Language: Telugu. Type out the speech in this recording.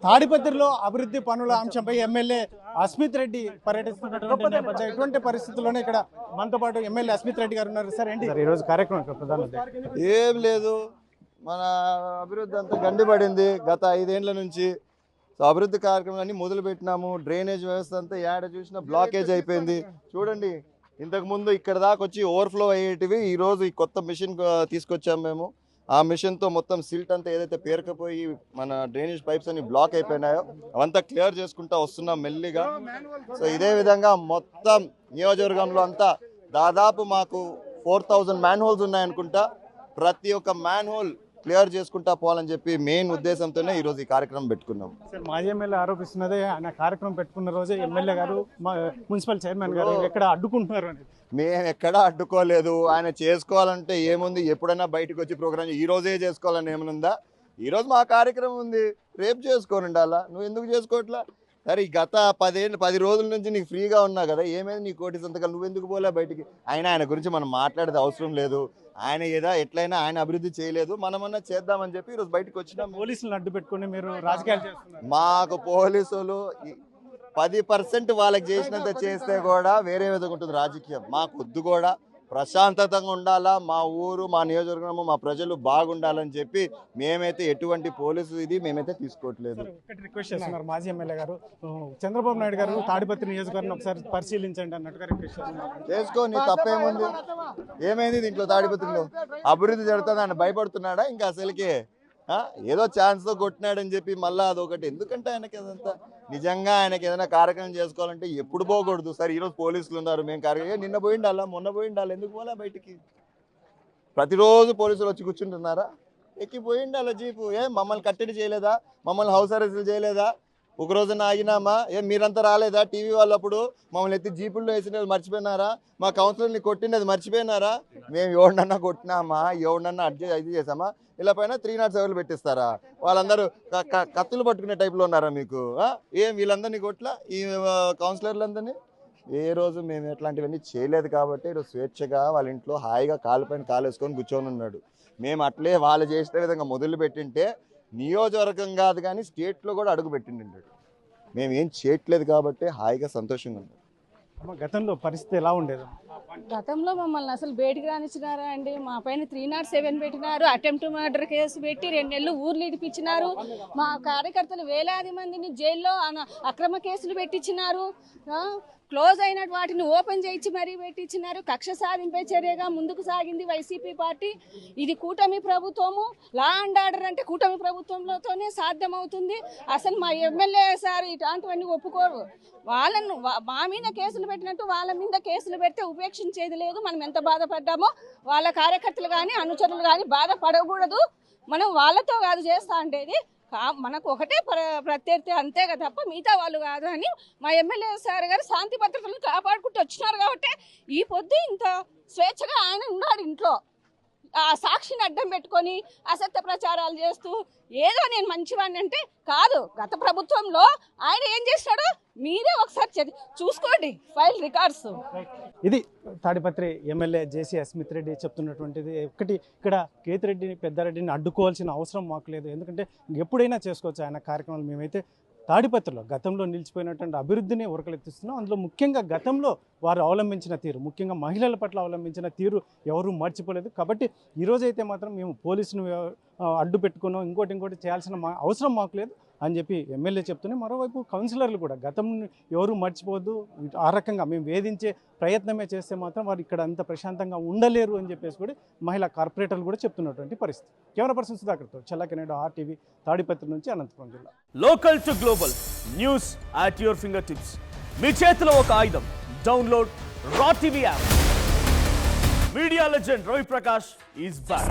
తాడిపత్రిలో అభివృద్ధి పనుల అంశంపై ఎమ్మెల్యే అస్మిత్ రెడ్డి పర్యటిస్తున్నటువంటి నేపథ్యం ఇటువంటి పరిస్థితుల్లోనే ఇక్కడ మనతో పాటు ఎమ్మెల్యే అస్మిత్ రెడ్డి గారు ఉన్నారు. సార్ ఏంటి సార్ ఈరోజు కార్యక్రమం ప్రధాన ఏం లేదు, మన అభివృద్ధి అంతా గండిపడింది గత 5 ఏళ్ల నుంచి. సో అభివృద్ధి కార్యక్రమాలన్నీ మొదలు పెట్టినాము. డ్రైనేజ్ వ్యవస్థ అంతా ఏడ చూసినా బ్లాకేజ్ అయిపోయింది. చూడండి, ఇంతకుముందు ఇక్కడ దాకా వచ్చి ఓవర్ఫ్లో అయ్యేటివి ఈరోజు ఈ కొత్త మిషన్ తీసుకొచ్చాము మేము. ఆ మిషన్తో మొత్తం సిల్ట్ అంతా ఏదైతే పేరుకపోయి మన డ్రైనేజ్ పైప్స్ అన్ని బ్లాక్ అయిపోయినాయో అవంతా క్లియర్ చేసుకుంటా వస్తున్నాం మెల్లిగా. సో ఇదే విధంగా మొత్తం నియోజకవర్గంలో అంతా దాదాపు మాకు 4000 మ్యాన్ హోల్స్ ఉన్నాయనుకుంటా. ప్రతి ఒక్క మ్యాన్ హోల్ క్లియర్ చేసుకుంటా పోవాలని చెప్పి మెయిన్ ఉద్దేశంతోనే ఈరోజు ఈ కార్యక్రమం పెట్టుకున్నాం. సార్ మాజీ ఎమ్మెల్యే ఆరోపిస్తున్నదే ఆయన కార్యక్రమం పెట్టుకున్న రోజే ఎమ్మెల్యే గారు మున్సిపల్ చైర్మన్ గారు ఎక్కడ అడ్డుకుంటున్నారు అని. మేము ఎక్కడా అడ్డుకోలేదు. ఆయన చేసుకోవాలంటే ఏముంది, ఎప్పుడైనా బయటకు వచ్చి ప్రోగ్రామ్ ఈ రోజే చేసుకోవాలని ఏమనుందా? ఈరోజు మా కార్యక్రమం ఉంది, రేపు చేసుకొని ఉండాలా. నువ్వు ఎందుకు చేసుకోవట్లా? సరే, గత 10 రోజుల నుంచి నీకు ఫ్రీగా ఉన్నా కదా, ఏమైంది నీ 1 కోటి సంతకాలు, నువ్వు ఎందుకు పోలే బయటికి? ఆయన గురించి మనం మాట్లాడేది అవసరం లేదు. ఆయన ఎట్లయినా ఆయన అభివృద్ధి చేయలేదు, మనమన్నా చేద్దామని చెప్పి ఈరోజు బయటకు వచ్చినా. పోలీసులను అడ్డు పెట్టుకుని మీరు రాజకీయాలు చేస్తున్నారు. మాకు పోలీసులు 10% వాళ్ళకి చేసినంత చేస్తే కూడా వేరే విధంగా ఉంటుంది రాజకీయం. మాకు వద్దు, కూడా ప్రశాంతంగా ఉండాలా, మా ఊరు మా నియోజకవర్గము మా ప్రజలు బాగుండాలని చెప్పి మేమైతే ఎటువంటి పోలీసు ఇది మేమైతే తీసుకోవట్లేదు. రిక్వెస్ట్ చేస్తున్నారు మాజీ ఎమ్మెల్యే గారు, చంద్రబాబు నాయుడు గారు తాడిపత్రి నియోజకవర్గం ఒకసారి పరిశీలించండి అన్నట్టుగా రిక్వెస్ట్ చేస్తున్నారు. చేసుకో, నీ తప్పేముంది? ఏమైంది దీంట్లో? తాడిపత్రిలో అభివృద్ధి జరుగుతుంది, ఆయన భయపడుతున్నాడా? ఇంకా అసలుకే ఏదో ఛాన్స్తో కొట్టినాడని చెప్పి మళ్ళీ అదొకటి. ఎందుకంటే ఆయనకి అదంతా నిజంగా ఆయనకి ఏదైనా కార్యక్రమం చేసుకోవాలంటే ఎప్పుడు పోకూడదు. సరే, ఈరోజు పోలీసులు ఉన్నారు, మేము కార్యక్రమం నిన్న పోయిండాలా, మొన్న పోయిండాలి, ఎందుకు పోలే బయటికి? ప్రతిరోజు పోలీసులు వచ్చి కూర్చుంటున్నారా? ఎక్కిపోయిండాలా జీపు? మమ్మల్ని కట్టడి చేయలేదా? మమ్మల్ని హౌస్ అరెస్టులు చేయలేదా? ఒక రోజున ఆగినామా? మీరంతా రాలేదా? టీవీ వాళ్ళప్పుడు మమ్మల్ని ఎత్తి జీపుల్లో వేసినది మర్చిపోయినారా? మా కౌన్సిలర్ని కొట్టినది మర్చిపోయినారా? మేము ఎవరినన్నా కొట్టినామా? ఎవరినన్నా ఇది చేసామా? ఇలా పైన 307 పెట్టిస్తారా? వాళ్ళందరూ కత్తులు పట్టుకునే టైప్లో ఉన్నారా మీకు? వీళ్ళందరినీ కొట్లా, ఈ కౌన్సిలర్లందరినీ ఏ రోజు మేము ఎట్లాంటివన్నీ చేయలేదు కాబట్టి ఈరోజు స్వేచ్ఛగా వాళ్ళ ఇంట్లో హాయిగా కాలుపైన కాలేసుకొని కూర్చొని ఉన్నాడు. మేము అట్లే వాళ్ళు చేసే విధంగా మొదలు పెట్టింటే నియోజకవర్గం కాదు కానీ స్టేట్లో కూడా అడుగు పెట్టిండు. మేము ఏం చేయట్లేదు కాబట్టి హాయిగా సంతోషంగా ఉన్నాం. గతంలో పరిస్థితి ఎలా ఉండేది? గతంలో మమ్మల్ని అసలు బయటికి రానిచ్చినారా అండి? మా పైన 307 పెట్టినారు, అటెంప్ట్ మర్డర్ కేసు పెట్టి 2 నెలలు ఊర్లు ఇడిపించినారు. మా కార్యకర్తలు వేలాది మందిని జైల్లో అక్రమ కేసులు పెట్టించినారు. క్లోజ్ అయిన వాటిని ఓపెన్ చేయించి మరీ పెట్టించినారు. కక్ష సాధింపే చర్యగా ముందుకు సాగింది వైసీపీ పార్టీ. ఇది కూటమి ప్రభుత్వము. లా అండ్ ఆర్డర్ అంటే కూటమి ప్రభుత్వంలోనే సాధ్యమవుతుంది. అసలు మా ఎమ్మెల్యే సార్ ఇట్లాంటివన్నీ ఒప్పుకోరు. వాళ్ళను మా మీద కేసులు పెట్టినట్టు వాళ్ళ మీద కేసులు పెడితే ఉపేక్షించేది లేదు. మనం ఎంత బాధపడ్డామో వాళ్ళ కార్యకర్తలు కానీ అనుచరులు కానీ బాధపడకూడదు. మనం వాళ్ళతో కాదు చేస్తా ఉండేది, మనకు ఒకటే ప్రత్యర్థి అంతే కదా తప్ప మిగతా వాళ్ళు కాదు అని మా ఎమ్మెల్యే సార్ గారు శాంతి భద్రతలను కాపాడుకుంటూ వచ్చినారు కాబట్టి ఈ పొద్దు ఇంత స్వేచ్ఛగా ఆయన ఉన్నాడు ఇంట్లో. ఆ సాక్షిని అడ్డం పెట్టుకొని అసత్య ప్రచారాలు చేస్తూ ఏదో నేను మంచివాడిని అంటే కాదు. గత ప్రభుత్వంలో ఆయన ఏం చేశాడో మీరే ఒకసారి చూసుకోండి, ఫైల్ రికార్డ్స్. ఇది తాడిపత్రి ఎమ్మెల్యే జేసీ అస్మిత్ రెడ్డి చెప్తున్నటువంటిది. ఒకటి, ఇక్కడ కేతిరెడ్డిని పెద్దారెడ్డిని అడ్డుకోవాల్సిన అవసరం మాకు లేదు, ఎందుకంటే ఎప్పుడైనా చేసుకోవచ్చు ఆయన కార్యక్రమాలు. మేమైతే తాడిపత్రిలో గతంలో నిలిచిపోయినటువంటి అభివృద్ధిని ఉరకలెత్తిస్తున్నాం. అందులో ముఖ్యంగా గతంలో వారు అవలంబించిన తీరు, ముఖ్యంగా మహిళల పట్ల అవలంబించిన తీరు ఎవరూ మర్చిపోలేదు. కాబట్టి ఈరోజైతే మాత్రం మేము పోలీసును అడ్డు పెట్టుకున్నాం, ఇంకోటి చేయాల్సిన అవసరం మాకు లేదు అని చెప్పి ఎమ్మెల్యే చెప్తూనే, మరోవైపు కౌన్సిలర్లు కూడా గతం ఎవరు మర్చిపోవద్దు, ఆ రకంగా మేము వేధించే ప్రయత్నమే చేస్తే మాత్రం వారు ఇక్కడ అంత ప్రశాంతంగా ఉండలేరు అని చెప్పేసి కూడా మహిళా కార్పొరేటర్లు కూడా చెప్తున్నటువంటి పరిస్థితి. కెమెరా పర్సన్ సుధాకర్తో చల్లకెనాడు, RTV, తాడిపత్రి నుంచి అనంతపురం జిల్లా. Local to global news at your finger tips. మీ చేతిలో ఒక ఆయుధం. Download raw TV app. Media legend Ravi Prakash is back.